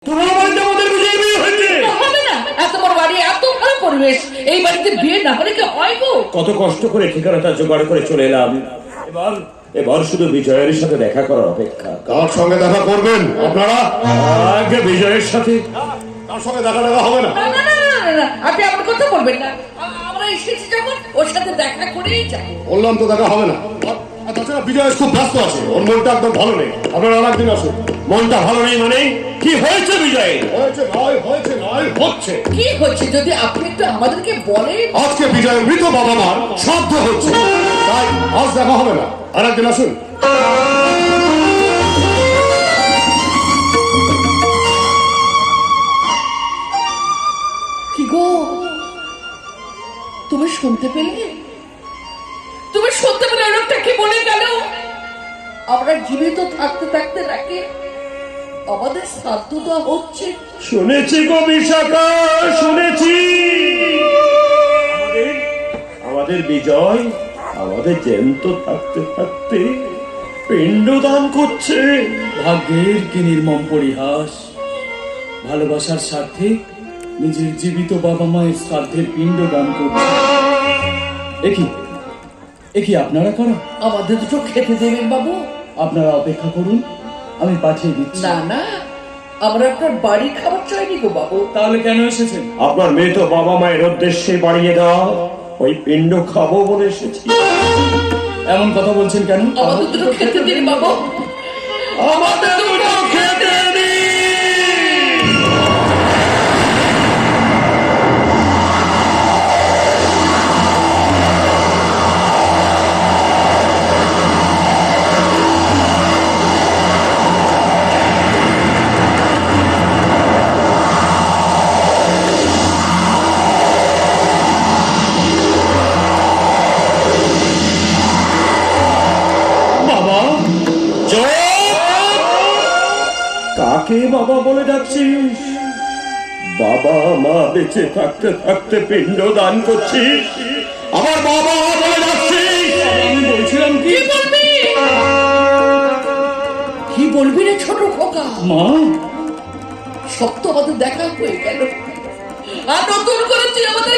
তোমার বাড়িতে আমাদের বিজয় বিয়ে হয়েছে। হবে না, এত বড় বাড়ি, এত ভালো পরিবেশ, এই বাড়িতে বিয়ে না হলে কি হয় গো? কত কষ্ট করে ঠিকানাটা জোগাড় করে চলে এলাম। এবার এবার শুধু বিজয়ের সাথে দেখা করার অপেক্ষা। কার সঙ্গে দেখা করবেন আপনারা? আগে বিজয়ের সাথে। কার সঙ্গে দেখা হবে না। না না না না না, আপনি আমার কথা বলবেন না। আমরা এসেছি যখন ওর সাথে দেখা করেই যাবো। বললাম তো দেখা হবে না। আর তাছাড়া বিজয় খুব ব্যস্ত আছে, ওর মনটা একদম ভালো নেই। আপনারা আর একদিন আসুন। মনটা ভালো নেই মানে কি হয়েছে বিজয়? হয়েছে নয় হচ্ছে। কি হচ্ছে যদি আপনি একটু আমাদেরকে বলেন? আজকে বিজয়ের মৃত বাবা মার শ্রাদ্ধ হচ্ছে, তাই আজ দেখা হবে না, আর একদিন আসুন। কি গো, তুমি শুনতে পেলে? তুমি শুনতে পেলে লোকটা কি বলে গেল? আমরা জীবিত থাকতে থাকতে নাকি আমাদের শ্রাদ্ধ দেওয়া হচ্ছে। শুনেছি গো বিশাখা, শুনেছি। আমাদের বিজয় আমাদের জ্যান্ত থাকতে থাকতে পিণ্ডদান করছে। ভাগ্যের কি নির্মম পরিহাস! ভালোবাসার স্বার্থে নিজের জীবিত বাবা মায়ের শ্রাদ্ধের পিণ্ড দান করছে। একই আপনারা কারা? আমাদের দুটো খেতে দেবেন বাবু? আপনারা অপেক্ষা করুন, আমি পাঠিয়ে দিচ্ছি। না না, আমরা আপনার বাড়ির খাবার চাইনি গো বাবু। তাহলে কেন এসেছেন? আপনার মৃত বাবা মায়ের উদ্দেশ্যে বাড়িয়ে দাও ওই পিণ্ড খাবো বলে এসেছি। এমন কথা বলছেন কেন? আমাদের দুটো খেতে দিন বাবু, আমাদের দুটো খেতে দিন। কাকে বাবা বলে ডাকছিস? বাবা মা বেঁচে থাকতে থাকতে পিণ্ড দান করছিস, আমার বাবা বলে ডাকছিস? আমি বলছিলাম কি? কি বলবি রে ছোট খোকা? মা, সব তো আমাদের দেখা হয়ে গেল, আর নতুন করে তুই আমাদের